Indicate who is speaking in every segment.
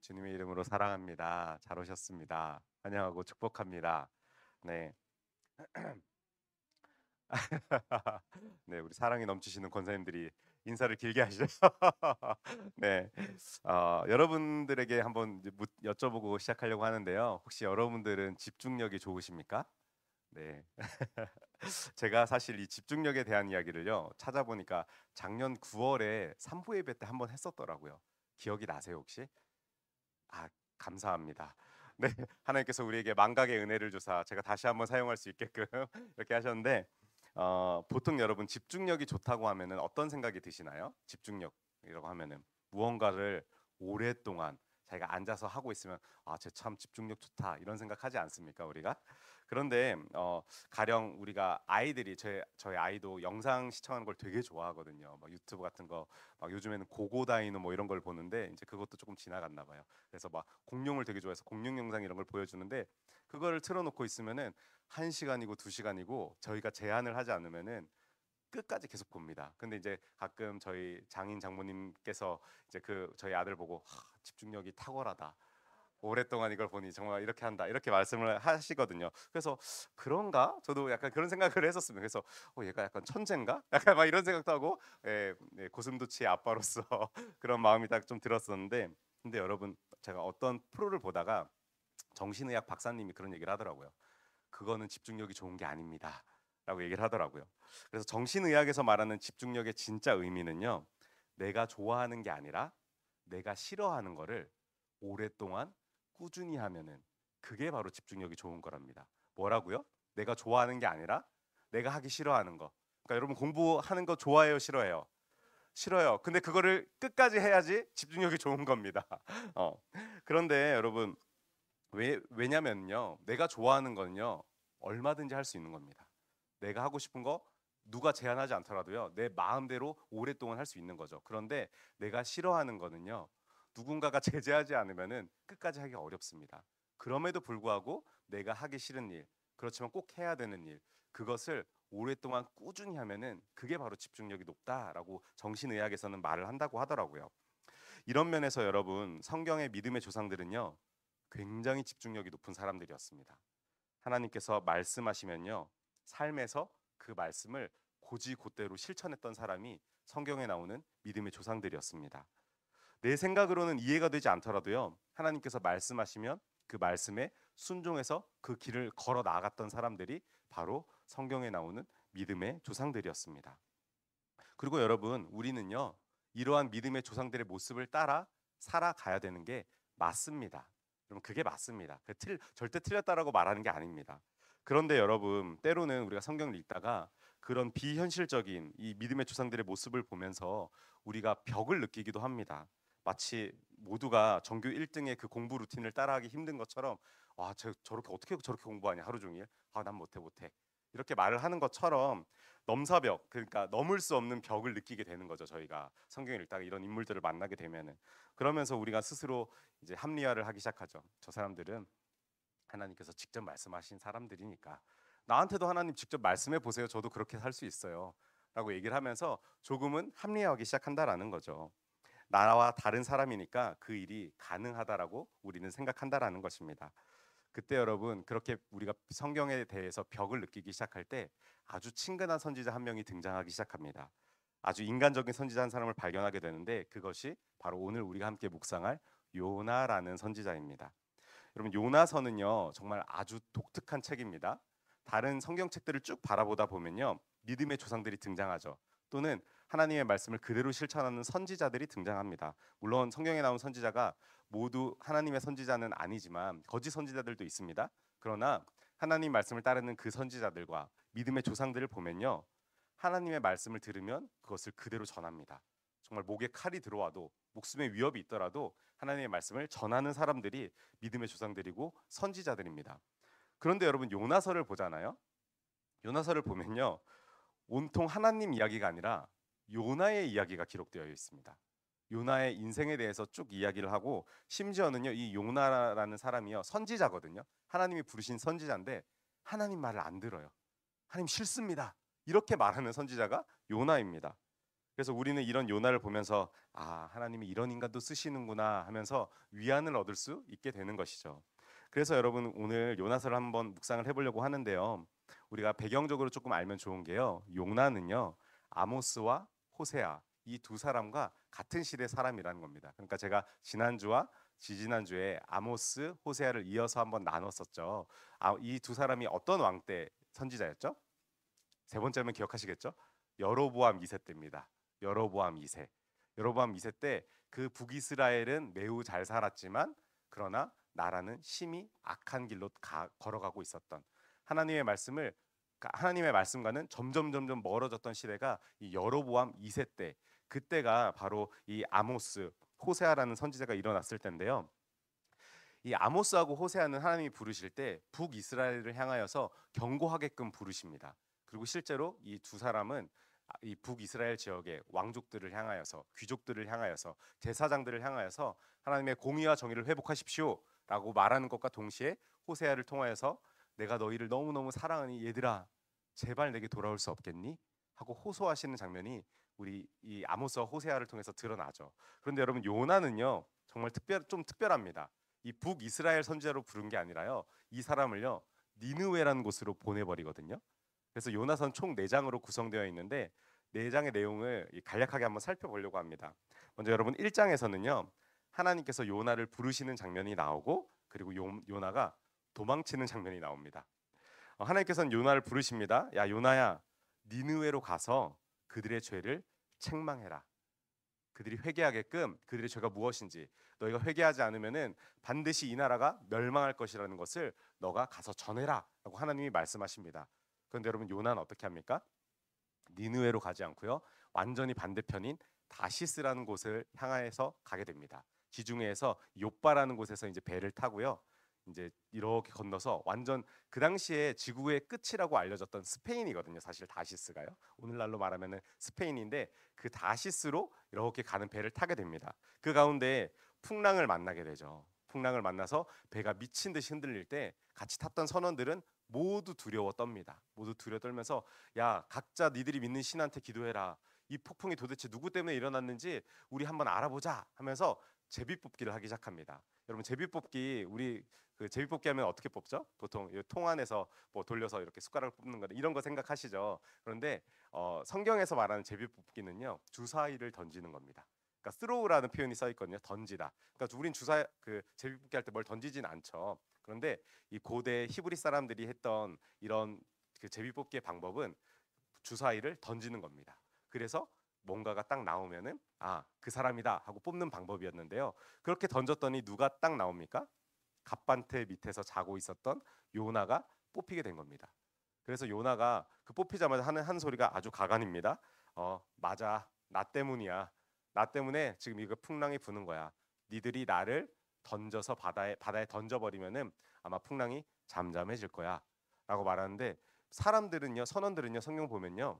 Speaker 1: 주님의 이름으로 사랑합니다. 잘 오셨습니다. 환영하고 축복합니다. 네. 네, 우리 사랑이 넘치시는 권사님들이 인사를 길게 하시죠. 네. 여러분들에게 한번 이제 여쭤보고 시작하려고 하는데요. 혹시 여러분들은 집중력이 좋으십니까? 네. 제가 사실 이 집중력에 대한 이야기를요. 찾아보니까 작년 9월에 산부 예배 때 한번 했었더라고요. 기억이 나세요, 혹시? 아, 감사합니다. 네, 하나님께서 우리에게 망각의 은혜를 주사 제가 다시 한번 사용할 수 있게끔 이렇게 하셨는데 보통 여러분 집중력이 좋다고 하면은 어떤 생각이 드시나요? 집중력이라고 하면은 무언가를 오랫동안 자기가 앉아서 하고 있으면 쟤 참 집중력 좋다 이런 생각하지 않습니까, 우리가? 그런데 가령 우리가 아이들이 저희 아이도 영상 시청하는 걸 되게 좋아하거든요. 막 유튜브 같은 거 막 요즘에는 고고다이노 뭐 이런 걸 보는데 이제 그것도 조금 지나갔나 봐요. 그래서 막 공룡을 되게 좋아해서 공룡 영상 이런 걸 보여주는데 그거를 틀어놓고 있으면은 1시간이고 2시간이고 저희가 제한을 하지 않으면은 끝까지 계속 봅니다. 근데 이제 가끔 저희 장인 장모님께서 이제 저희 아들 보고 집중력이 탁월하다. 오랫동안 이걸 보니 정말 이렇게 한다 이렇게 말씀을 하시거든요. 그래서 그런가? 저도 약간 그런 생각을 했었습니다. 그래서 얘가 약간 천재인가? 약간 막 이런 생각도 하고 네, 고슴도치의 아빠로서 그런 마음이 딱 좀 들었었는데 근데 여러분 제가 어떤 프로를 보다가 정신의학 박사님이 그런 얘기를 하더라고요. 그거는 집중력이 좋은 게 아닙니다. 라고 얘기를 하더라고요. 그래서 정신의학에서 말하는 집중력의 진짜 의미는요. 내가 좋아하는 게 아니라 내가 싫어하는 거를 오랫동안 꾸준히 하면은 그게 바로 집중력이 좋은 거랍니다. 뭐라고요? 내가 좋아하는 게 아니라 내가 하기 싫어하는 거. 그러니까 여러분 공부하는 거 좋아해요, 싫어해요? 싫어요. 근데 그거를 끝까지 해야지 집중력이 좋은 겁니다. 어. 그런데 여러분 왜냐면요. 내가 좋아하는 거는요. 얼마든지 할 수 있는 겁니다. 내가 하고 싶은 거 누가 제한하지 않더라도요. 내 마음대로 오랫동안 할 수 있는 거죠. 그런데 내가 싫어하는 거는요. 누군가가 제재하지 않으면은 끝까지 하기가 어렵습니다. 그럼에도 불구하고 내가 하기 싫은 일, 그렇지만 꼭 해야 되는 일, 그것을 오랫동안 꾸준히 하면은 그게 바로 집중력이 높다라고 정신의학에서는 말을 한다고 하더라고요. 이런 면에서 여러분 성경의 믿음의 조상들은요. 굉장히 집중력이 높은 사람들이었습니다. 하나님께서 말씀하시면요. 삶에서 그 말씀을 고지곧대로 실천했던 사람이 성경에 나오는 믿음의 조상들이었습니다. 내 생각으로는 이해가 되지 않더라도요. 하나님께서 말씀하시면 그 말씀에 순종해서 그 길을 걸어 나갔던 사람들이 바로 성경에 나오는 믿음의 조상들이었습니다. 그리고 여러분, 우리는요. 이러한 믿음의 조상들의 모습을 따라 살아가야 되는 게 맞습니다. 여러분, 그게 맞습니다. 절대 틀렸다라고 말하는 게 아닙니다. 그런데 여러분, 때로는 우리가 성경을 읽다가 그런 비현실적인 이 믿음의 조상들의 모습을 보면서 우리가 벽을 느끼기도 합니다. 마치 모두가 전교 1등의 그 공부 루틴을 따라하기 힘든 것처럼 저렇게 어떻게 저렇게 공부하냐 하루 종일. 난 못해. 이렇게 말을 하는 것처럼 넘사벽 그러니까 넘을 수 없는 벽을 느끼게 되는 거죠. 저희가 성경을 읽다가 이런 인물들을 만나게 되면은 그러면서 우리가 스스로 이제 합리화를 하기 시작하죠. 저 사람들은 하나님께서 직접 말씀하신 사람들이니까 나한테도 하나님 직접 말씀해 보세요. 저도 그렇게 살 수 있어요. 라고 얘기를 하면서 조금은 합리화하기 시작한다라는 거죠. 나와 다른 사람이니까 그 일이 가능하다라고 우리는 생각한다라는 것입니다. 그때 여러분 그렇게 우리가 성경에 대해서 벽을 느끼기 시작할 때 아주 친근한 선지자 한 명이 등장하기 시작합니다. 아주 인간적인 선지자 한 사람을 발견하게 되는데 그것이 바로 오늘 우리가 함께 묵상할 요나라는 선지자입니다. 여러분 요나서는요 정말 아주 독특한 책입니다. 다른 성경책들을 쭉 바라보다 보면요 믿음의 조상들이 등장하죠. 또는 하나님의 말씀을 그대로 실천하는 선지자들이 등장합니다. 물론 성경에 나온 선지자가 모두 하나님의 선지자는 아니지만 거짓 선지자들도 있습니다. 그러나 하나님 말씀을 따르는 그 선지자들과 믿음의 조상들을 보면요 하나님의 말씀을 들으면 그것을 그대로 전합니다. 정말 목에 칼이 들어와도 목숨의 위협이 있더라도 하나님의 말씀을 전하는 사람들이 믿음의 조상들이고 선지자들입니다. 그런데 여러분 요나서를 보잖아요. 요나서를 보면요. 온통 하나님 이야기가 아니라 요나의 이야기가 기록되어 있습니다. 요나의 인생에 대해서 쭉 이야기를 하고 심지어는요. 이 요나라는 사람이요. 선지자거든요. 하나님이 부르신 선지자인데 하나님 말을 안 들어요. 하나님 싫습니다. 이렇게 말하는 선지자가 요나입니다. 그래서 우리는 이런 요나를 보면서 아, 하나님이 이런 인간도 쓰시는구나 하면서 위안을 얻을 수 있게 되는 것이죠. 그래서 여러분 오늘 요나서를 한번 묵상을 해보려고 하는데요. 우리가 배경적으로 조금 알면 좋은 게요. 요나는요, 아모스와 호세아 이 두 사람과 같은 시대 사람이라는 겁니다. 그러니까 제가 지난주와 지지난주에 아모스, 호세아를 이어서 한번 나눴었죠. 이 두 사람이 어떤 왕 때 선지자였죠? 세 번째면 기억하시겠죠? 여로보암 2세 때입니다. 여로보암 2세. 여로보암 2세 때 그 북이스라엘은 매우 잘 살았지만 그러나 나라는 심히 악한 길로 걸어가고 있었던 하나님의 말씀과는 점점 멀어졌던 시대가 이 여로보암 2세 때, 그때가 바로 이 아모스, 호세아라는 선지자가 일어났을 때인데요. 이 아모스하고 호세아는 하나님이 부르실 때 북이스라엘을 향하여서 경고하게끔 부르십니다. 그리고 실제로 이 두 사람은 이 북이스라엘 지역의 왕족들을 향하여서, 귀족들을 향하여서, 제사장들을 향하여서 하나님의 공의와 정의를 회복하십시오라고 말하는 것과 동시에 호세아를 통하여서 내가 너희를 너무너무 사랑하니 얘들아 제발 내게 돌아올 수 없겠니? 하고 호소하시는 장면이 우리 이 아모스와 호세아를 통해서 드러나죠. 그런데 여러분 요나는요 정말 좀 특별합니다. 이 북이스라엘 선지자로 부른 게 아니라요, 이 사람을요 니느웨라는 곳으로 보내버리거든요. 그래서 요나서는 총 4장으로 구성되어 있는데 4장의 내용을 간략하게 한번 살펴보려고 합니다. 먼저 여러분 1장에서는요 하나님께서 요나를 부르시는 장면이 나오고, 그리고 요나가 도망치는 장면이 나옵니다. 하나님께서는 요나를 부르십니다. 야 요나야, 니느웨로 가서 그들의 죄를 책망해라. 그들이 회개하게끔 그들의 죄가 무엇인지, 너희가 회개하지 않으면은 반드시 이 나라가 멸망할 것이라는 것을 너가 가서 전해라라고 하나님이 말씀하십니다. 그런데 여러분 요나는 어떻게 합니까? 니느웨로 가지 않고요, 완전히 반대편인 다시스라는 곳을 향해서 가게 됩니다. 지중해에서 욥바라는 곳에서 이제 배를 타고요, 이제 이렇게 건너서 완전 그 당시에 지구의 끝이라고 알려졌던 스페인이거든요. 사실 다시스가요. 오늘날로 말하면은 스페인인데 그 다시스로 이렇게 가는 배를 타게 됩니다. 그 가운데 풍랑을 만나게 되죠. 풍랑을 만나서 배가 미친 듯이 흔들릴 때 같이 탔던 선원들은 모두 두려워 떱니다. 모두 두려워 떨면서 야 각자 니들이 믿는 신한테 기도해라. 이 폭풍이 도대체 누구 때문에 일어났는지 우리 한번 알아보자 하면서 제비뽑기를 하기 시작합니다. 여러분 제비뽑기, 우리 그 제비뽑기 하면 어떻게 뽑죠? 보통 통 안에서 뭐 돌려서 이렇게 숟가락을 뽑는 거 이런 거 생각하시죠. 그런데 성경에서 말하는 제비뽑기는요 주사위를 던지는 겁니다. 그러니까 스로우라는 표현이 써 있거든요. 던지다. 그러니까 우린 그 제비뽑기 할 때 뭘 던지진 않죠. 그런데 이 고대 히브리 사람들이 했던 이런 그 제비뽑기의 방법은 주사위를 던지는 겁니다. 그래서 뭔가가 딱 나오면은 그 사람이다 하고 뽑는 방법이었는데요. 그렇게 던졌더니 누가 딱 나옵니까? 갑반태 밑에서 자고 있었던 요나가 뽑히게 된 겁니다. 그래서 요나가 그 뽑히자마자 하는 한 소리가 아주 가관입니다. 맞아, 나 때문이야. 나 때문에 지금 이거 풍랑이 부는 거야. 니들이 나를 던져서 바다에 던져버리면은 아마 풍랑이 잠잠해질 거야라고 말하는데, 사람들은요, 선원들은요, 성경 보면요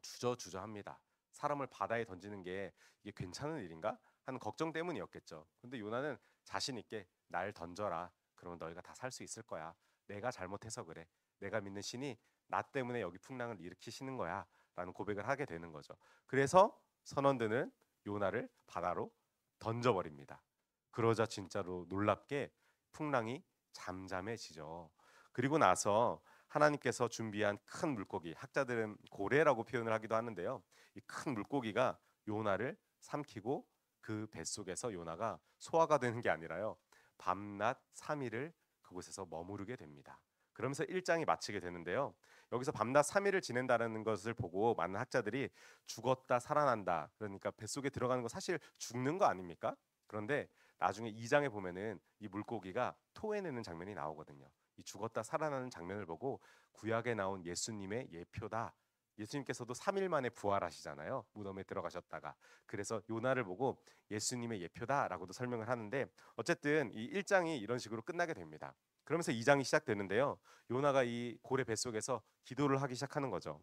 Speaker 1: 주저주저합니다. 사람을 바다에 던지는 게 이게 괜찮은 일인가 하는 걱정 때문이었겠죠. 근데 요나는 자신 있게 날 던져라. 그러면 너희가 다 살 수 있을 거야. 내가 잘못해서 그래. 내가 믿는 신이 나 때문에 여기 풍랑을 일으키시는 거야. 라는 고백을 하게 되는 거죠. 그래서 선원들은 요나를 바다로 던져버립니다. 그러자 진짜로 놀랍게 풍랑이 잠잠해지죠. 그리고 나서 하나님께서 준비한 큰 물고기, 학자들은 고래라고 표현을 하기도 하는데요. 이 큰 물고기가 요나를 삼키고 그 뱃속에서 요나가 소화가 되는 게 아니라요, 밤낮 3일을 그곳에서 머무르게 됩니다. 그러면서 1장이 마치게 되는데요. 여기서 밤낮 3일을 지낸다는 것을 보고 많은 학자들이 죽었다 살아난다, 그러니까 뱃속에 들어가는 거 사실 죽는 거 아닙니까? 그런데 나중에 2장에 보면은 이 물고기가 토해내는 장면이 나오거든요. 이 죽었다 살아나는 장면을 보고 구약에 나온 예수님의 예표다. 예수님께서도 3일 만에 부활하시잖아요. 무덤에 들어가셨다가. 그래서 요나를 보고 예수님의 예표다라고도 설명을 하는데, 어쨌든 이 1장이 이런 식으로 끝나게 됩니다. 그러면서 2장이 시작되는데요. 요나가 이 고래 뱃속에서 기도를 하기 시작하는 거죠.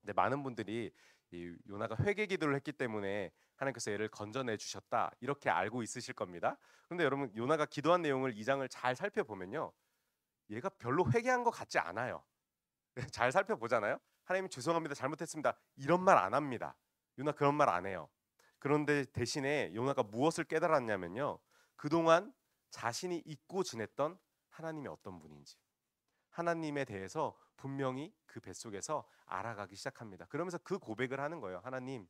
Speaker 1: 근데 많은 분들이 이 요나가 회개 기도를 했기 때문에 하나님께서 얘를 건져내 주셨다 이렇게 알고 있으실 겁니다. 그런데 여러분 요나가 기도한 내용을 2장을 잘 살펴보면요, 얘가 별로 회개한 것 같지 않아요. 잘 살펴보잖아요. 하나님 죄송합니다, 잘못했습니다, 이런 말 안 합니다. 요나 그런 말 안 해요. 그런데 대신에 요나가 무엇을 깨달았냐면요. 그동안 자신이 잊고 지냈던 하나님이 어떤 분인지, 하나님에 대해서 분명히 그 뱃속에서 알아가기 시작합니다. 그러면서 그 고백을 하는 거예요. 하나님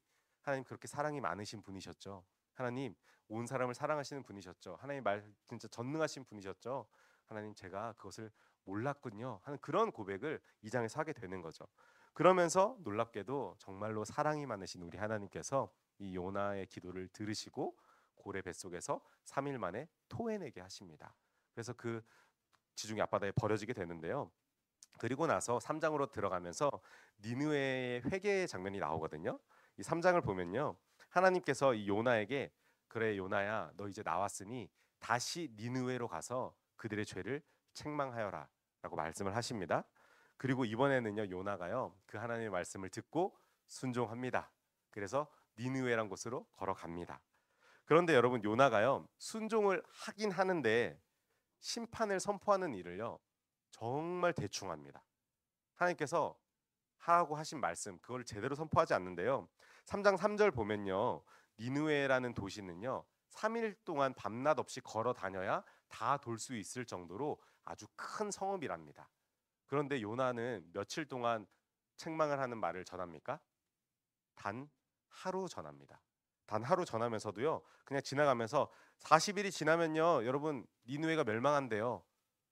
Speaker 1: 그렇게 사랑이 많으신 분이셨죠. 하나님 온 사람을 사랑하시는 분이셨죠. 하나님 말 진짜 전능하신 분이셨죠. 하나님 제가 그것을 몰랐군요. 하는 그런 고백을 이 장에서 하게 되는 거죠. 그러면서 놀랍게도 정말로 사랑이 많으신 우리 하나님께서 이 요나의 기도를 들으시고 고래 뱃속에서 3일 만에 토해내게 하십니다. 그래서 그 지중해 앞바다에 버려지게 되는데요. 그리고 나서 3장으로 들어가면서 니느웨의 회개의 장면이 나오거든요. 이 3장을 보면요. 하나님께서 이 요나에게 그래 요나야 너 이제 나왔으니 다시 니느웨로 가서 그들의 죄를 책망하여라 라고 말씀을 하십니다. 그리고 이번에는요 요나가요 그 하나님의 말씀을 듣고 순종합니다. 그래서 니느웨란 곳으로 걸어갑니다. 그런데 여러분 요나가요 순종을 하긴 하는데 심판을 선포하는 일을요 정말 대충 합니다. 하나님께서 하라고 하신 말씀 그걸 제대로 선포하지 않는데요. 3장 3절 보면요. 니느웨라는 도시는요. 3일 동안 밤낮 없이 걸어 다녀야 다 돌 수 있을 정도로 아주 큰 성읍이랍니다. 그런데 요나는 며칠 동안 책망을 하는 말을 전합니까? 단 하루 전합니다. 단 하루 전하면서도요. 그냥 지나가면서 40일이 지나면요. 여러분 니느웨가 멸망한대요.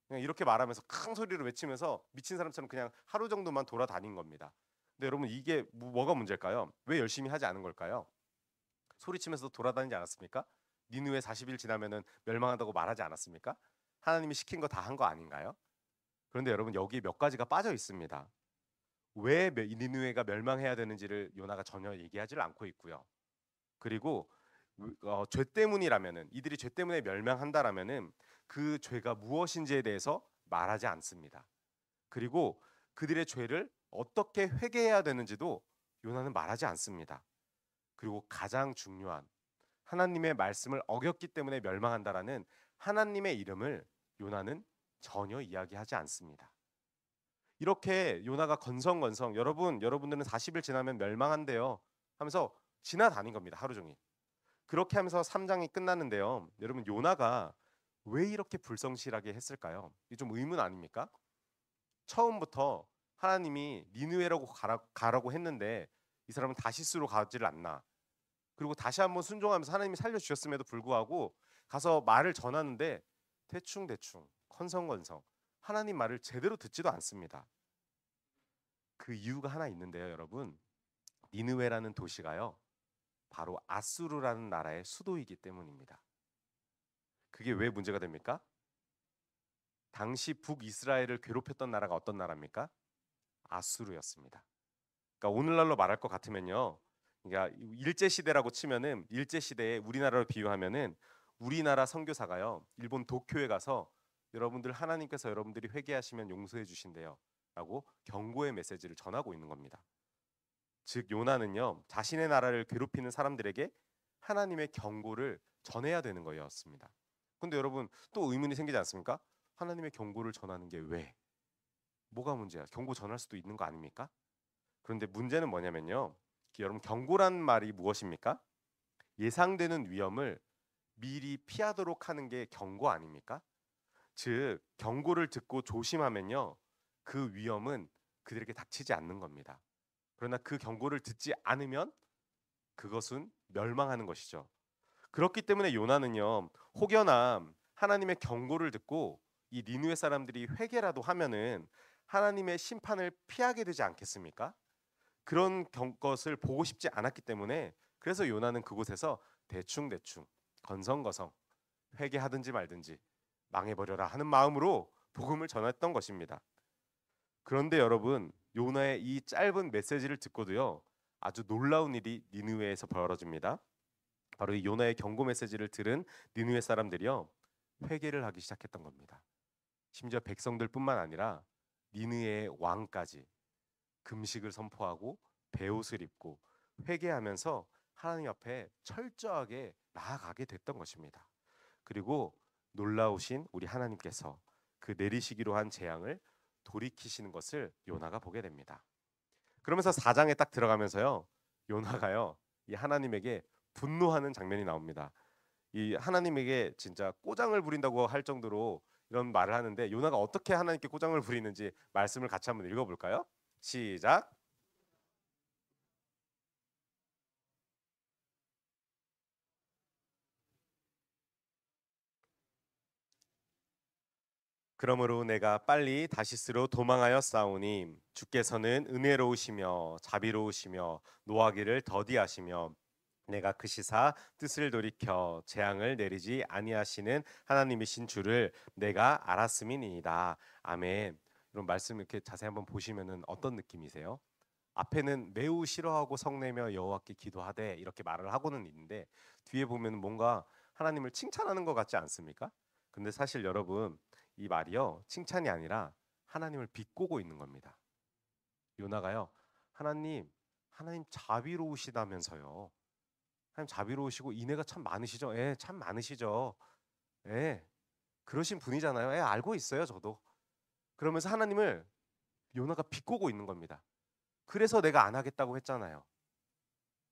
Speaker 1: 그냥 이렇게 말하면서 큰 소리로 외치면서 미친 사람처럼 그냥 하루 정도만 돌아다닌 겁니다. 근데 여러분 이게 뭐가 문제일까요? 왜 열심히 하지 않은 걸까요? 소리치면서 돌아다니지 않았습니까? 니느웨 40일 지나면은 멸망한다고 말하지 않았습니까? 하나님이 시킨 거 다 한 거 아닌가요? 그런데 여러분 여기 몇 가지가 빠져 있습니다. 왜 니느웨가 멸망해야 되는지를 요나가 전혀 얘기하지를 않고 있고요. 그리고 죄 때문이라면은 이들이 죄 때문에 멸망한다라면은 그 죄가 무엇인지에 대해서 말하지 않습니다. 그리고 그들의 죄를 어떻게 회개해야 되는지도 요나는 말하지 않습니다. 그리고 가장 중요한 하나님의 말씀을 어겼기 때문에 멸망한다라는 하나님의 이름을 요나는 전혀 이야기하지 않습니다. 이렇게 요나가 건성건성 여러분들은 40일 지나면 멸망한대요 하면서 지나다닌 겁니다. 하루 종일. 그렇게 하면서 3장이 끝났는데요. 여러분 요나가 왜 이렇게 불성실하게 했을까요? 이게 좀 의문 아닙니까? 처음부터 하나님이 니느웨라고 가라고 했는데 이 사람은 다시스로 가지를 않나. 그리고 다시 한번 순종하면서 하나님이 살려주셨음에도 불구하고 가서 말을 전하는데 대충대충 건성건성 하나님 말을 제대로 듣지도 않습니다. 그 이유가 하나 있는데요, 여러분. 니느웨라는 도시가요. 바로 아수르라는 나라의 수도이기 때문입니다. 그게 왜 문제가 됩니까? 당시 북이스라엘을 괴롭혔던 나라가 어떤 나라입니까? 아수르였습니다. 그러니까 오늘날로 말할 것 같으면요. 그러니까 일제 시대라고 치면은 일제 시대에 우리나라로 비유하면은 우리나라 선교사가요. 일본 도쿄에 가서 여러분들 하나님께서 여러분들이 회개하시면 용서해 주신대요라고 경고의 메시지를 전하고 있는 겁니다. 즉 요나는요. 자신의 나라를 괴롭히는 사람들에게 하나님의 경고를 전해야 되는 거였습니다. 근데 여러분 또 의문이 생기지 않습니까? 하나님의 경고를 전하는 게 왜? 뭐가 문제야? 경고 전할 수도 있는 거 아닙니까? 그런데 문제는 뭐냐면요. 여러분 경고란 말이 무엇입니까? 예상되는 위험을 미리 피하도록 하는 게 경고 아닙니까? 즉 경고를 듣고 조심하면요. 그 위험은 그들에게 닥치지 않는 겁니다. 그러나 그 경고를 듣지 않으면 그것은 멸망하는 것이죠. 그렇기 때문에 요나는요. 혹여나 하나님의 경고를 듣고 이 니느웨 사람들이 회개라도 하면은 하나님의 심판을 피하게 되지 않겠습니까? 그런 것을 보고 싶지 않았기 때문에 그래서 요나는 그곳에서 대충대충 건성거성 회개하든지 말든지 망해버려라 하는 마음으로 복음을 전했던 것입니다. 그런데 여러분 요나의 이 짧은 메시지를 듣고도요 아주 놀라운 일이 니느웨에서 벌어집니다. 바로 이 요나의 경고 메시지를 들은 니느웨 사람들이요 회개를 하기 시작했던 겁니다. 심지어 백성들뿐만 아니라 니느웨의 왕까지 금식을 선포하고 베옷을 입고 회개하면서 하나님 앞에 철저하게 나아가게 됐던 것입니다. 그리고 놀라우신 우리 하나님께서 그 내리시기로 한 재앙을 돌이키시는 것을 요나가 보게 됩니다. 그러면서 4장에 딱 들어가면서요. 요나가요, 이 하나님에게 분노하는 장면이 나옵니다. 이 하나님에게 진짜 꼬장을 부린다고 할 정도로 이런 말을 하는데, 요나가 어떻게 하나님께 꼬장을 부리는지 말씀을 같이 한번 읽어볼까요? 시작. 그러므로 내가 빨리 다시스로 도망하여 싸우니 주께서는 은혜로우시며 자비로우시며 노하기를 더디하시며 내가 그 시사 뜻을 돌이켜 재앙을 내리지 아니하시는 하나님이신 줄을 내가 알았음이니이다. 아멘. 이런 말씀 이렇게 자세히 한번 보시면은 어떤 느낌이세요? 앞에는 매우 싫어하고 성내며 여호와께 기도하되 이렇게 말을 하고는 있는데, 뒤에 보면 뭔가 하나님을 칭찬하는 것 같지 않습니까? 근데 사실 여러분, 이 말이요, 칭찬이 아니라 하나님을 비꼬고 있는 겁니다. 요나가요, 하나님, 하나님 자비로우시다면서요. 하나님 자비로우시고 인애가 참 많으시죠? 예, 참 많으시죠. 예, 그러신 분이잖아요. 예, 알고 있어요, 저도. 그러면서 하나님을 요나가 비꼬고 있는 겁니다. 그래서 내가 안 하겠다고 했잖아요.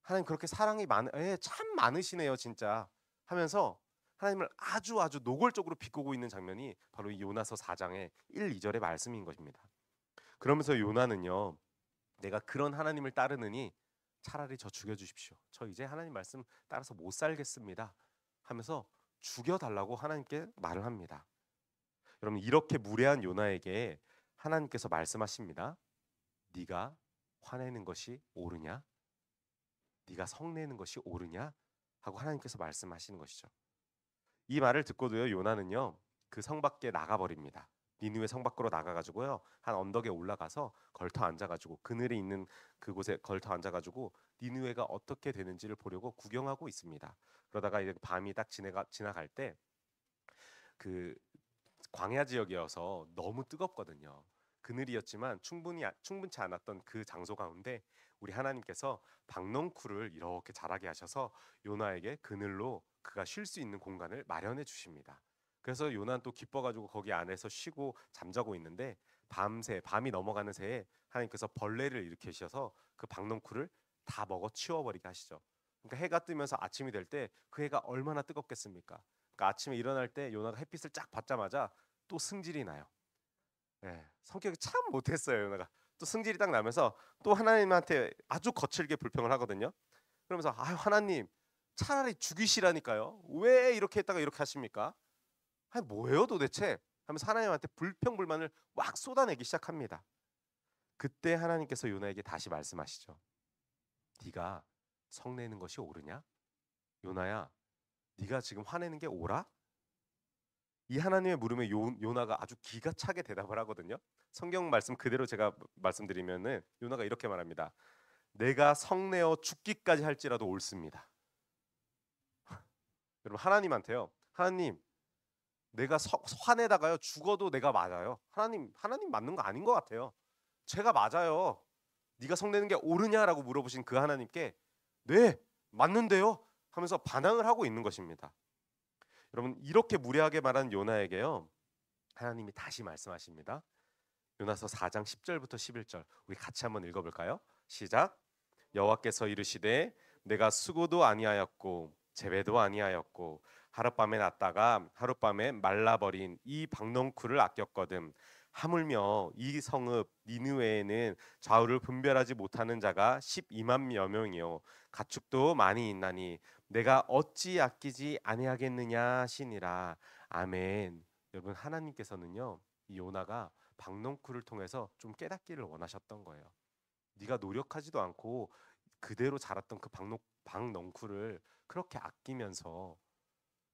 Speaker 1: 하나님 그렇게 사랑이 예, 참 많으시네요, 진짜. 하면서 하나님을 아주 아주 노골적으로 비꼬고 있는 장면이 바로 이 요나서 4장의 1, 2절의 말씀인 것입니다. 그러면서 요나는요, 내가 그런 하나님을 따르느니 차라리 저 죽여주십시오. 저 이제 하나님 말씀 따라서 못 살겠습니다. 하면서 죽여달라고 하나님께 말을 합니다. 여러분, 이렇게 무례한 요나에게 하나님께서 말씀하십니다. 네가 화내는 것이 옳으냐? 네가 성내는 것이 옳으냐? 하고 하나님께서 말씀하시는 것이죠. 이 말을 듣고도요, 요나는요, 그 성 밖에 나가버립니다. 니느웨 성 밖으로 나가가지고요, 한 언덕에 올라가서 걸터 앉아가지고, 그늘이 있는 그곳에 걸터 앉아가지고 니느웨가 어떻게 되는지를 보려고 구경하고 있습니다. 그러다가 이제 밤이 딱 지나갈 때 그 광야 지역이어서 너무 뜨겁거든요. 그늘이었지만 충분치 않았던 그 장소 가운데 우리 하나님께서 박넝쿨을 이렇게 자라게 하셔서 요나에게 그늘로 그가 쉴 수 있는 공간을 마련해 주십니다. 그래서 요나는 또 기뻐가지고 거기 안에서 쉬고 잠자고 있는데, 밤이 넘어가는 새에 하나님께서 벌레를 일으키셔서 그 박넝쿨을 다 먹어 치워버리게 하시죠. 그러니까 해가 뜨면서 아침이 될 때 그 해가 얼마나 뜨겁겠습니까? 그러니까 아침에 일어날 때 요나가 햇빛을 쫙 받자마자 또 승질이 나요. 예, 성격이 참 못했어요, 요나가. 또 승질이 딱 나면서 또 하나님한테 아주 거칠게 불평을 하거든요. 그러면서 아유, 하나님 차라리 죽이시라니까요. 왜 이렇게 했다가 이렇게 하십니까? 아니 뭐예요 도대체? 하면서 하나님한테 불평불만을 막 쏟아내기 시작합니다. 그때 하나님께서 요나에게 다시 말씀하시죠. 네가 성내는 것이 옳으냐? 요나야, 네가 지금 화내는 게 옳아? 이 하나님의 물음에 요나가 아주 기가 차게 대답을 하거든요. 성경 말씀 그대로 제가 말씀드리면은 요나가 이렇게 말합니다. 내가 성내어 죽기까지 할지라도 옳습니다. 여러분, 하나님한테요, 하나님 내가 화내다가요 죽어도 내가 맞아요. 하나님 맞는 거 아닌 것 같아요. 제가 맞아요. 네가 성내는 게 옳으냐라고 물어보신 그 하나님께 네, 맞는데요 하면서 반항을 하고 있는 것입니다. 여러분, 이렇게 무례하게 말한 요나에게요, 하나님이 다시 말씀하십니다. 요나서 4장 10절부터 11절 우리 같이 한번 읽어볼까요? 시작. 여호와께서 이르시되 내가 수고도 아니하였고 재배도 아니하였고 하룻밤에 났다가 하룻밤에 말라버린 이 박넝쿨을 아꼈거든. 하물며 이 성읍 니느웨에는 좌우를 분별하지 못하는 자가 12만 여명이요 가축도 많이 있나니 내가 어찌 아끼지 아니하겠느냐 하시니라. 아멘. 여러분, 하나님께서는요, 이 요나가 박넝쿨을 통해서 좀 깨닫기를 원하셨던 거예요. 네가 노력하지도 않고 그대로 자랐던 그 박넝쿨을 그렇게 아끼면서,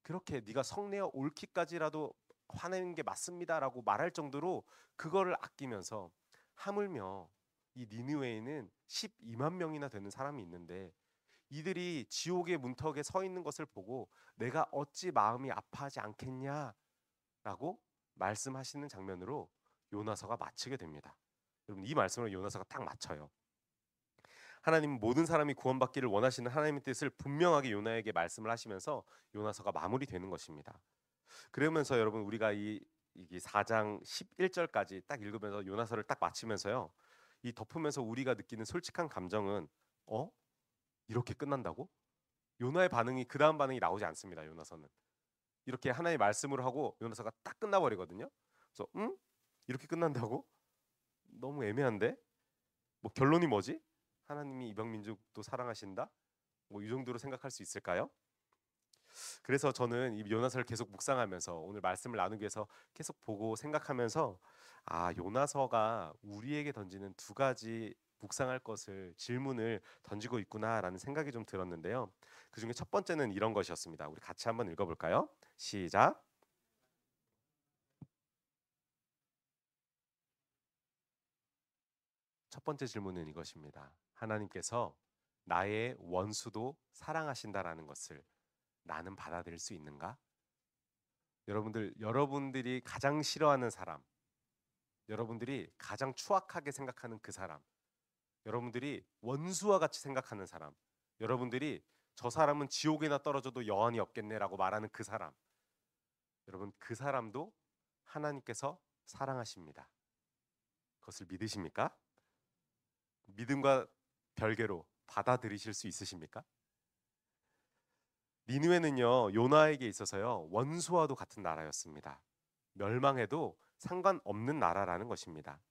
Speaker 1: 그렇게 네가 성내어 옳기까지라도 화내는 게 맞습니다라고 말할 정도로 그거를 아끼면서, 하물며 이 니느웨에는 12만 명이나 되는 사람이 있는데 이들이 지옥의 문턱에 서 있는 것을 보고 내가 어찌 마음이 아파하지 않겠냐라고 말씀하시는 장면으로 요나서가 마치게 됩니다. 여러분, 이 말씀으로 요나서가 딱 맞춰요. 하나님은 모든 사람이 구원받기를 원하시는 하나님의 뜻을 분명하게 요나에게 말씀을 하시면서 요나서가 마무리되는 것입니다. 그러면서 여러분, 우리가 이 4장 11절까지 딱 읽으면서 요나서를 딱 마치면서요, 이 덮으면서 우리가 느끼는 솔직한 감정은 이렇게 끝난다고? 요나의 반응이 그 다음 반응이 나오지 않습니다. 요나서는 이렇게 하나의 말씀을 하고 요나서가 딱 끝나버리거든요. 그래서 이렇게 끝난다고? 너무 애매한데? 뭐 결론이 뭐지? 하나님이 이방 민족도 사랑하신다? 뭐 이 정도로 생각할 수 있을까요? 그래서 저는 이 요나서를 계속 묵상하면서 오늘 말씀을 나누기 위해서 계속 보고 생각하면서 요나서가 우리에게 던지는 두 가지 묵상할 것을 질문을 던지고 있구나라는 생각이 좀 들었는데요. 그중에 첫 번째는 이런 것이었습니다. 우리 같이 한번 읽어볼까요? 시작. 첫 번째 질문은 이것입니다. 하나님께서 나의 원수도 사랑하신다라는 것을 나는 받아들일 수 있는가? 여러분들이 가장 싫어하는 사람, 여러분들이 가장 추악하게 생각하는 그 사람, 여러분들이 원수와 같이 생각하는 사람, 여러분들이 저 사람은 지옥에나 떨어져도 여한이 없겠네라고 말하는 그 사람, 여러분 그 사람도 하나님께서 사랑하십니다. 그것을 믿으십니까? 믿음과 별개로 받아들이실 수 있으십니까? 니느웨는요, 요나에게 있어서요, 원수와도 같은 나라였습니다. 멸망해도 상관없는 나라라는 것입니다.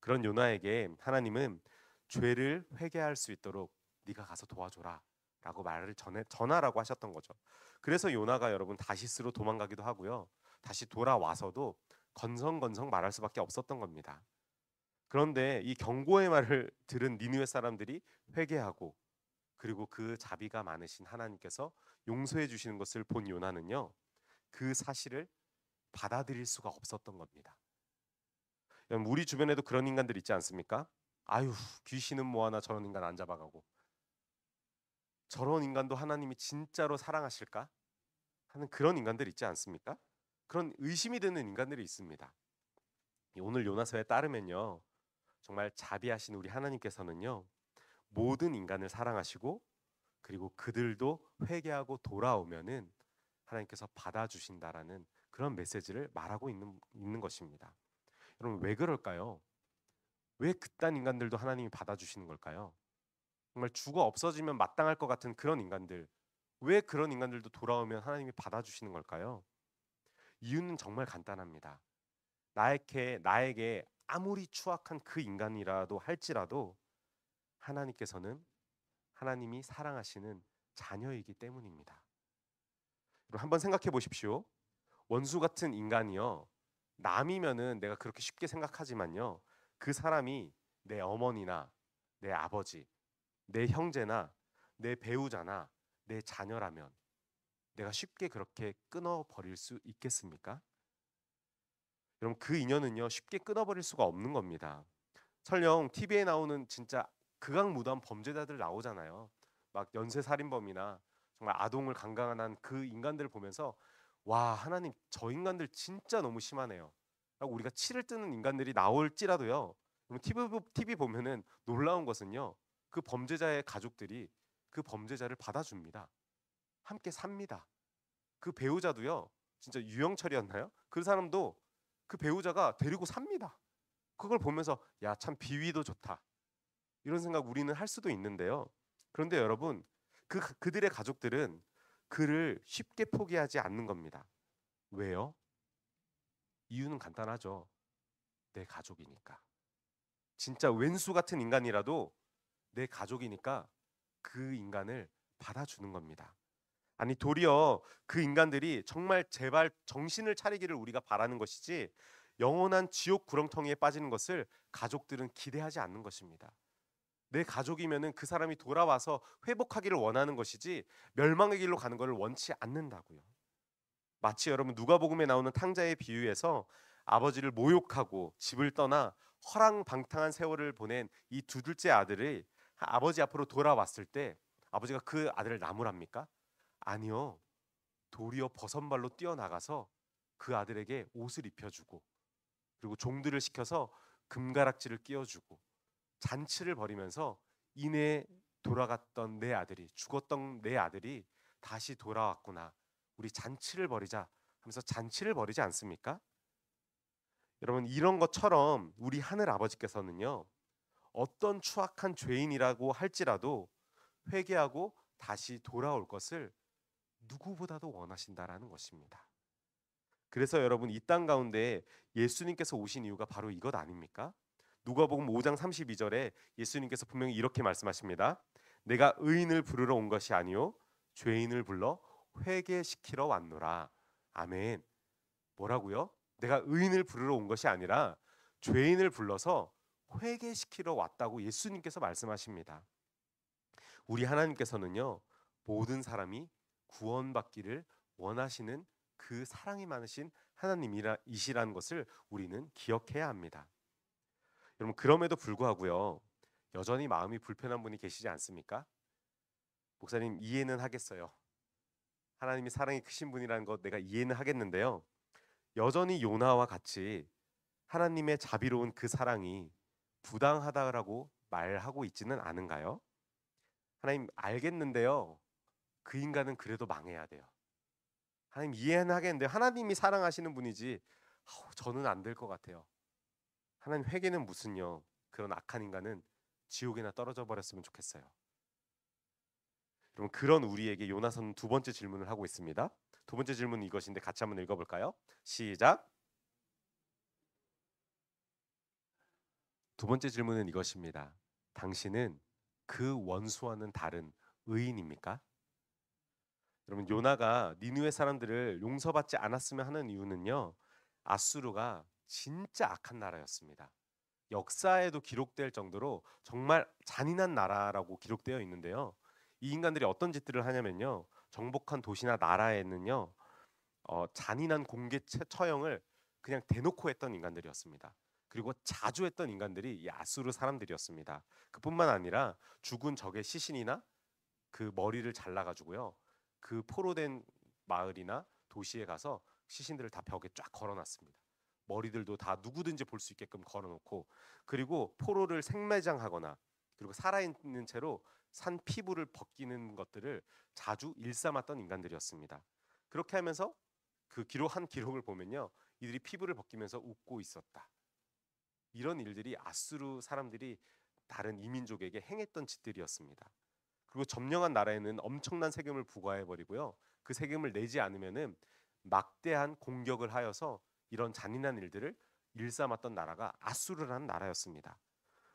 Speaker 1: 그런 요나에게 하나님은 죄를 회개할 수 있도록 네가 가서 도와줘라 라고 말을 전하라고 하셨던 거죠. 그래서 요나가 여러분 다시스로 도망가기도 하고요, 다시 돌아와서도 건성건성 말할 수밖에 없었던 겁니다. 그런데 이 경고의 말을 들은 니느웨 사람들이 회개하고, 그리고 그 자비가 많으신 하나님께서 용서해 주시는 것을 본 요나는요, 그 사실을 받아들일 수가 없었던 겁니다. 여러분, 우리 주변에도 그런 인간들 있지 않습니까? 아유, 귀신은 뭐하나 저런 인간 안 잡아가고, 저런 인간도 하나님이 진짜로 사랑하실까 하는 그런 인간들 있지 않습니까? 그런 의심이 드는 인간들이 있습니다. 오늘 요나서에 따르면요, 정말 자비하신 우리 하나님께서는요, 모든 인간을 사랑하시고, 그리고 그들도 회개하고 돌아오면은 하나님께서 받아주신다라는 그런 메시지를 말하고 있는 것입니다. 여러분, 왜 그럴까요? 왜 그딴 인간들도 하나님이 받아주시는 걸까요? 정말 죽어 없어지면 마땅할 것 같은 그런 인간들, 왜 그런 인간들도 돌아오면 하나님이 받아주시는 걸까요? 이유는 정말 간단합니다. 나에게 아무리 추악한 그 인간이라도 할지라도 하나님께서는 하나님이 사랑하시는 자녀이기 때문입니다. 여러분, 한번 생각해 보십시오. 원수 같은 인간이요, 남이면은 내가 그렇게 쉽게 생각하지만요, 그 사람이 내 어머니나 내 아버지, 내 형제나 내 배우자나 내 자녀라면 내가 쉽게 그렇게 끊어버릴 수 있겠습니까? 여러분, 그 인연은요, 쉽게 끊어버릴 수가 없는 겁니다. 설령 TV에 나오는 진짜 극악무도한 범죄자들 나오잖아요. 막 연쇄살인범이나 정말 아동을 강간한 그 인간들을 보면서 와, 하나님 저 인간들 진짜 너무 심하네요 라고 우리가 치를 뜨는 인간들이 나올지라도요, TV 보면은 놀라운 것은요, 그 범죄자의 가족들이 그 범죄자를 받아줍니다. 함께 삽니다. 그 배우자도요, 진짜 유영철이었나요? 그 사람도 그 배우자가 데리고 삽니다. 그걸 보면서 야, 참 비위도 좋다 이런 생각 우리는 할 수도 있는데요. 그런데 여러분, 그들의 가족들은 그를 쉽게 포기하지 않는 겁니다. 왜요? 이유는 간단하죠. 내 가족이니까. 진짜 왼수 같은 인간이라도 내 가족이니까 그 인간을 받아주는 겁니다. 아니, 도리어 그 인간들이 정말 제발 정신을 차리기를 우리가 바라는 것이지, 영원한 지옥 구렁텅이에 빠지는 것을 가족들은 기대하지 않는 것입니다. 내 가족이면은 그 사람이 돌아와서 회복하기를 원하는 것이지 멸망의 길로 가는 것을 원치 않는다고요. 마치 여러분 누가복음에 나오는 탕자의 비유에서 아버지를 모욕하고 집을 떠나 허랑방탕한 세월을 보낸 이 두 둘째 아들이 아버지 앞으로 돌아왔을 때 아버지가 그 아들을 나무랍니까? 아니요. 도리어 버선발로 뛰어나가서 그 아들에게 옷을 입혀주고, 그리고 종들을 시켜서 금가락지를 끼워주고 잔치를 벌이면서 이내 돌아갔던 내 아들이, 죽었던 내 아들이 다시 돌아왔구나, 우리 잔치를 벌이자 하면서 잔치를 벌이지 않습니까? 여러분, 이런 것처럼 우리 하늘 아버지께서는요, 어떤 추악한 죄인이라고 할지라도 회개하고 다시 돌아올 것을 누구보다도 원하신다라는 것입니다. 그래서 여러분, 이 땅 가운데 예수님께서 오신 이유가 바로 이것 아닙니까? 누가복음 5장 32절에 예수님께서 분명히 이렇게 말씀하십니다. 내가 의인을 부르러 온 것이 아니요 죄인을 불러 회개시키러 왔노라. 아멘. 뭐라고요? 내가 의인을 부르러 온 것이 아니라 죄인을 불러서 회개시키러 왔다고 예수님께서 말씀하십니다. 우리 하나님께서는요, 모든 사람이 구원받기를 원하시는 그 사랑이 많으신 하나님이시라는 것을 우리는 기억해야 합니다. 여러분, 그럼에도 불구하고요, 여전히 마음이 불편한 분이 계시지 않습니까? 목사님, 이해는 하겠어요. 하나님이 사랑이 크신 분이라는 것 내가 이해는 하겠는데요, 여전히 요나와 같이 하나님의 자비로운 그 사랑이 부당하다라고 말하고 있지는 않은가요? 하나님, 알겠는데요, 그 인간은 그래도 망해야 돼요. 하나님, 이해는 하겠는데 하나님이 사랑하시는 분이지 저는 안 될 것 같아요. 하나님, 회개는 무슨요? 그런 악한 인간은 지옥에나 떨어져 버렸으면 좋겠어요. 여러분, 그런 우리에게 요나서는 두 번째 질문을 하고 있습니다. 두 번째 질문은 이것인데 같이 한번 읽어볼까요? 시작. 두 번째 질문은 이것입니다. 당신은 그 원수와는 다른 의인입니까? 여러분, 요나가 니느웨 사람들을 용서받지 않았으면 하는 이유는요, 아수르가 진짜 악한 나라였습니다. 역사에도 기록될 정도로 정말 잔인한 나라라고 기록되어 있는데요, 이 인간들이 어떤 짓들을 하냐면요, 정복한 도시나 나라에는요, 잔인한 공개 처형을 그냥 대놓고 했던 인간들이었습니다. 그리고 자주 했던 인간들이 이 아수르 사람들이었습니다. 그뿐만 아니라 죽은 적의 시신이나 그 머리를 잘라가지고요, 그 포로된 마을이나 도시에 가서 시신들을 다 벽에 쫙 걸어놨습니다. 머리들도 다 누구든지 볼 수 있게끔 걸어놓고, 그리고 포로를 생매장하거나 그리고 살아있는 채로 산 피부를 벗기는 것들을 자주 일삼았던 인간들이었습니다. 그렇게 하면서 그 기록을 보면요, 이들이 피부를 벗기면서 웃고 있었다. 이런 일들이 아수르 사람들이 다른 이민족에게 행했던 짓들이었습니다. 그리고 점령한 나라에는 엄청난 세금을 부과해 버리고요, 그 세금을 내지 않으면은 막대한 공격을 하여서 이런 잔인한 일들을 일삼았던 나라가 아수르라는 나라였습니다.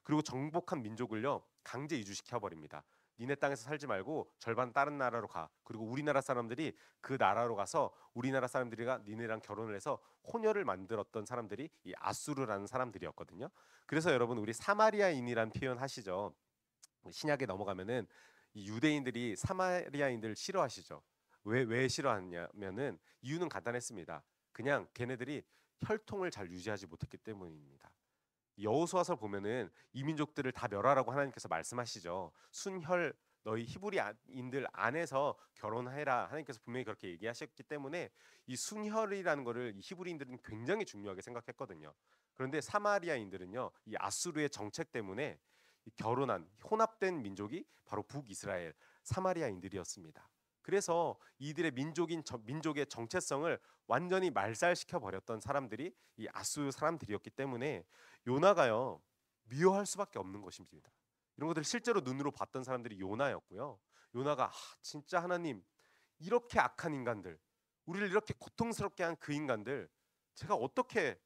Speaker 1: 그리고 정복한 민족을요, 강제 이주시켜 버립니다. 니네 땅에서 살지 말고 절반 다른 나라로 가. 그리고 우리나라 사람들이 그 나라로 가서 우리나라 사람들이가 니네랑 결혼을 해서 혼혈을 만들었던 사람들이 이 아수르라는 사람들이었거든요. 그래서 여러분, 우리 사마리아인이란 표현 하시죠. 신약에 넘어가면은 이 유대인들이 사마리아인들을 싫어하시죠. 왜 싫어하냐면은 이유는 간단했습니다. 그냥 걔네들이 혈통을 잘 유지하지 못했기 때문입니다. 여호수아서 보면은 이 민족들을 다 멸하라고 하나님께서 말씀하시죠. 순혈 너희 히브리인들 안에서 결혼해라, 하나님께서 분명히 그렇게 얘기하셨기 때문에 이 순혈이라는 거를 이 히브리인들은 굉장히 중요하게 생각했거든요. 그런데 사마리아인들은요, 이 아수르의 정책 때문에 이 결혼한 혼합된 민족이 바로 북이스라엘 사마리아인들이었습니다. 그래서 이들의 민족의 정체성을 완전히 말살시켜 버렸던 사람들이 이 아수르 사람들이었기 때문에 요나가요, 미워할 수밖에 없는 것입니다. 이런 것들을 실제로 눈으로 봤던 사람들이 요나였고요. 요나가 진짜 하나님, 이렇게 악한 인간들, 우리를 이렇게 고통스럽게 한 그 인간들 제가 어떻게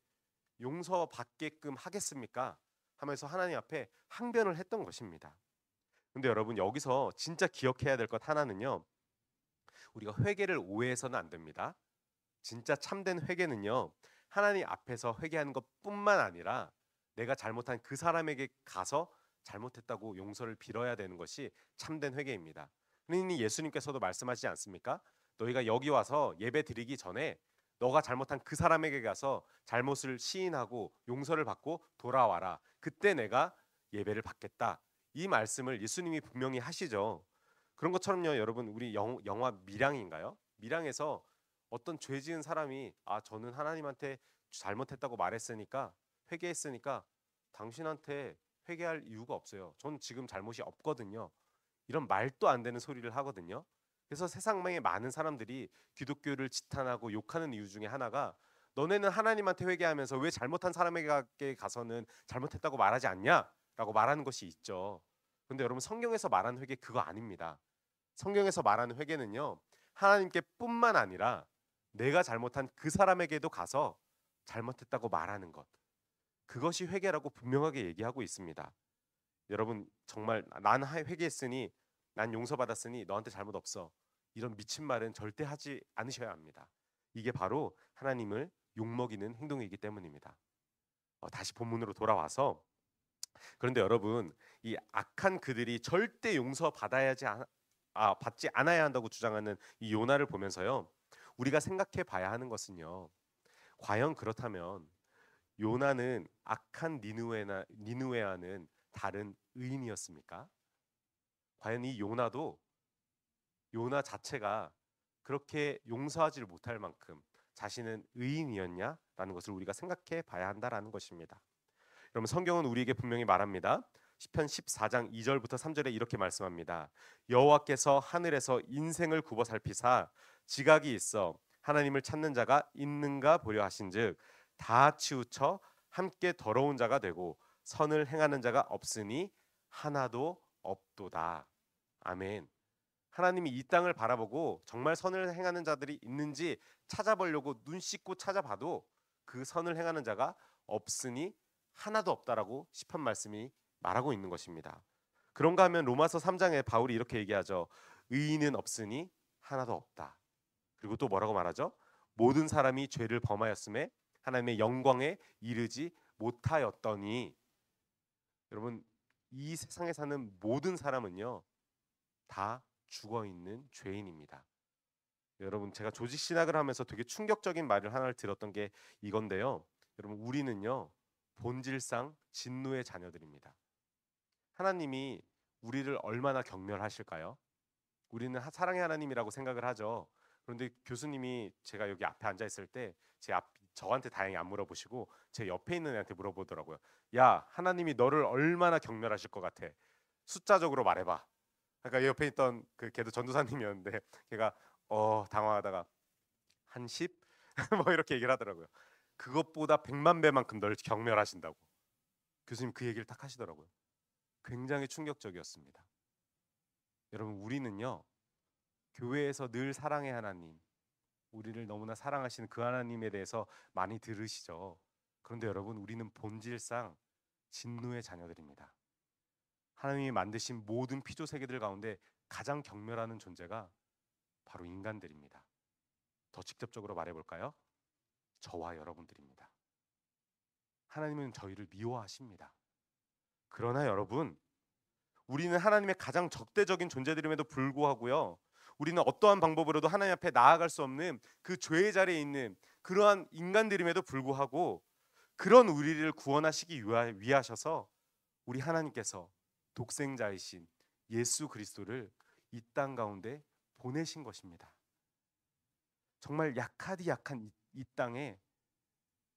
Speaker 1: 용서받게끔 하겠습니까? 하면서 하나님 앞에 항변을 했던 것입니다. 근데 여러분, 여기서 진짜 기억해야 될 것 하나는요, 우리가 회개를 오해해서는 안 됩니다. 진짜 참된 회개는요, 하나님 앞에서 회개하는 것뿐만 아니라 내가 잘못한 그 사람에게 가서 잘못했다고 용서를 빌어야 되는 것이 참된 회개입니다. 그러니 예수님께서도 말씀하시지 않습니까? 너희가 여기 와서 예배 드리기 전에 너가 잘못한 그 사람에게 가서 잘못을 시인하고 용서를 받고 돌아와라. 그때 내가 예배를 받겠다. 이 말씀을 예수님이 분명히 하시죠. 그런 것처럼요, 여러분, 우리 영화 밀양인가요? 밀양에서 어떤 죄 지은 사람이 저는 하나님한테 잘못했다고 말했으니까 회개했으니까 당신한테 회개할 이유가 없어요. 전 지금 잘못이 없거든요. 이런 말도 안 되는 소리를 하거든요. 그래서 세상에 많은 사람들이 기독교를 지탄하고 욕하는 이유 중에 하나가, 너네는 하나님한테 회개하면서 왜 잘못한 사람에게 가서는 잘못했다고 말하지 않냐라고 말하는 것이 있죠. 그런데 여러분 성경에서 말하는 회개 그거 아닙니다. 성경에서 말하는 회개는요. 하나님께 뿐만 아니라 내가 잘못한 그 사람에게도 가서 잘못했다고 말하는 것. 그것이 회개라고 분명하게 얘기하고 있습니다. 여러분 정말 난 회개했으니 난 용서받았으니 너한테 잘못 없어. 이런 미친 말은 절대 하지 않으셔야 합니다. 이게 바로 하나님을 욕먹이는 행동이기 때문입니다. 다시 본문으로 돌아와서 그런데 여러분 이 악한 그들이 절대 받지 않아야 한다고 주장하는 이 요나를 보면서요. 우리가 생각해 봐야 하는 것은요. 과연 그렇다면 요나는 악한 니느웨와는 다른 의인이었습니까? 과연 이 요나 자체가 그렇게 용서하지를 못할 만큼 자신은 의인이었냐라는 것을 우리가 생각해 봐야 한다라는 것입니다. 여러분 성경은 우리에게 분명히 말합니다. 시편 14장 2절부터 3절에 이렇게 말씀합니다. 여호와께서 하늘에서 인생을 굽어 살피사 지각이 있어 하나님을 찾는 자가 있는가 보려 하신즉 다 치우쳐 함께 더러운 자가 되고 선을 행하는 자가 없으니 하나도 없도다. 아멘. 하나님이 이 땅을 바라보고 정말 선을 행하는 자들이 있는지 찾아보려고 눈 씻고 찾아봐도 그 선을 행하는 자가 없으니 하나도 없다라고 시편 말씀이 말하고 있는 것입니다. 그런가 하면 로마서 3장에 바울이 이렇게 얘기하죠. 의인은 없으니 하나도 없다. 그리고 또 뭐라고 말하죠? 모든 사람이 죄를 범하였음에 하나님의 영광에 이르지 못하였더니. 여러분 이 세상에 사는 모든 사람은요 다 죽어있는 죄인입니다. 여러분 제가 조직 신학을 하면서 되게 충격적인 말을 하나를 들었던 게 이건데요. 여러분 우리는요 본질상 진노의 자녀들입니다. 하나님이 우리를 얼마나 경멸하실까요? 우리는 사랑의 하나님이라고 생각을 하죠. 그런데 교수님이 제가 여기 앞에 앉아 있을 때 저한테 다행히 안 물어보시고 제 옆에 있는 애한테 물어보더라고요. 야, 하나님이 너를 얼마나 경멸하실 것 같아? 숫자적으로 말해봐. 그러니까 옆에 있던 걔도 전도사님이었는데 걔가 당황하다가 한 10? 뭐 이렇게 얘기를 하더라고요. 그것보다 100만 배만큼 널 경멸하신다고 교수님 그 얘기를 딱 하시더라고요. 굉장히 충격적이었습니다. 여러분 우리는요 교회에서 늘 사랑의 하나님, 우리를 너무나 사랑하시는 그 하나님에 대해서 많이 들으시죠. 그런데 여러분 우리는 본질상 진노의 자녀들입니다. 하나님이 만드신 모든 피조 세계들 가운데 가장 경멸하는 존재가 바로 인간들입니다. 더 직접적으로 말해볼까요? 저와 여러분들입니다. 하나님은 저희를 미워하십니다. 그러나 여러분 우리는 하나님의 가장 적대적인 존재들임에도 불구하고요 우리는 어떠한 방법으로도 하나님 앞에 나아갈 수 없는 그 죄의 자리에 있는 그러한 인간들임에도 불구하고 그런 우리를 구원하시기 위하셔서 우리 하나님께서 독생자이신 예수 그리스도를 이 땅 가운데 보내신 것입니다. 정말 약하디 약한 이 땅에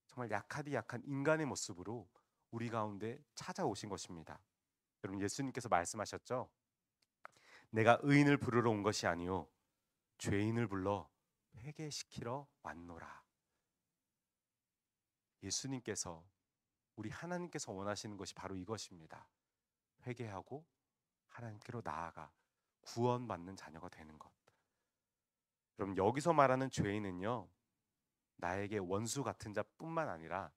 Speaker 1: 정말 약하디 약한 인간의 모습으로 우리 가운데 찾아오신 것입니다. 여러분 예수님께서 말씀하셨죠. 내가 의인을 부르러 온 것이 아니요 죄인을 불러 회개시키러 왔노라. 예수님께서 우리 하나님께서 원하시는 것이 바로 이것입니다. 회개하고 하나님께로 나아가 구원받는 자녀가 되는 것. 그럼 여기서 말하는 죄인은요 나에게 원수 같은 자뿐만 아니라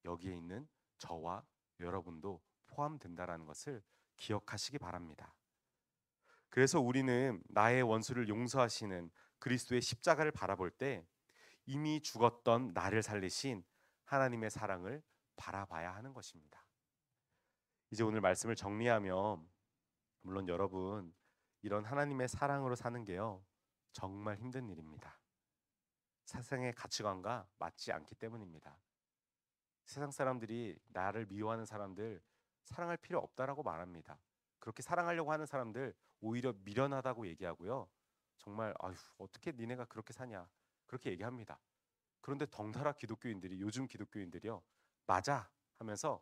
Speaker 1: 여기에 있는 저와 여러분도 포함된다라는 것을 기억하시기 바랍니다. 그래서 우리는 나의 원수를 용서하시는 그리스도의 십자가를 바라볼 때 이미 죽었던 나를 살리신 하나님의 사랑을 바라봐야 하는 것입니다. 이제 오늘 말씀을 정리하면 물론 여러분 이런 하나님의 사랑으로 사는 게요 정말 힘든 일입니다. 세상의 가치관과 맞지 않기 때문입니다. 세상 사람들이 나를 미워하는 사람들 사랑할 필요 없다라고 말합니다. 그렇게 사랑하려고 하는 사람들 오히려 미련하다고 얘기하고요. 정말 아휴 어떻게 니네가 그렇게 사냐 그렇게 얘기합니다. 그런데 덩달아 요즘 기독교인들이요 맞아 하면서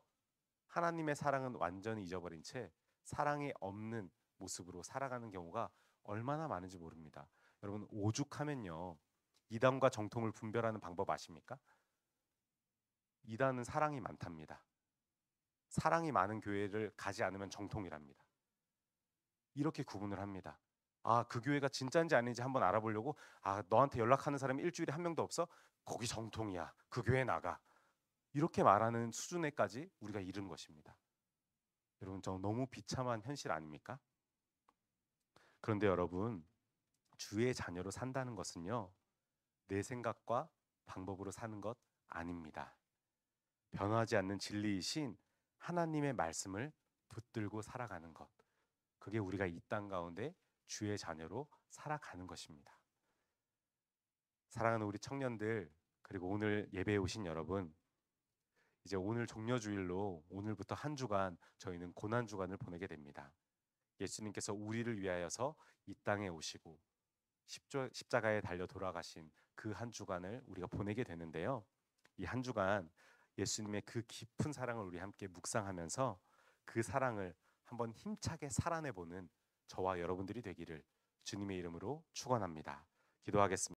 Speaker 1: 하나님의 사랑은 완전히 잊어버린 채 사랑이 없는 모습으로 살아가는 경우가 얼마나 많은지 모릅니다. 여러분 오죽하면요 이단과 정통을 분별하는 방법 아십니까? 이단은 사랑이 많답니다. 사랑이 많은 교회를 가지 않으면 정통이랍니다. 이렇게 구분을 합니다. 아, 그 교회가 진짜인지 아닌지 한번 알아보려고, 아, 너한테 연락하는 사람이 일주일에 한 명도 없어? 거기 정통이야. 그 교회 나가. 이렇게 말하는 수준에까지 우리가 이른 것입니다. 여러분, 저 너무 비참한 현실 아닙니까? 그런데 여러분, 주의 자녀로 산다는 것은요, 내 생각과 방법으로 사는 것 아닙니다. 변하지 않는 진리이신 하나님의 말씀을 붙들고 살아가는 것. 그게 우리가 이 땅 가운데 주의 자녀로 살아가는 것입니다. 사랑하는 우리 청년들, 그리고 오늘 예배에 오신 여러분, 이제 오늘 종려주일로 오늘부터 한 주간 저희는 고난 주간을 보내게 됩니다. 예수님께서 우리를 위하여서 이 땅에 오시고 십자가에 달려 돌아가신 그 한 주간을 우리가 보내게 되는데요. 이 한 주간 예수님의 그 깊은 사랑을 우리 함께 묵상하면서 그 사랑을 한번 힘차게 살아내보는 저와 여러분들이 되기를 주님의 이름으로 축원합니다. 기도하겠습니다.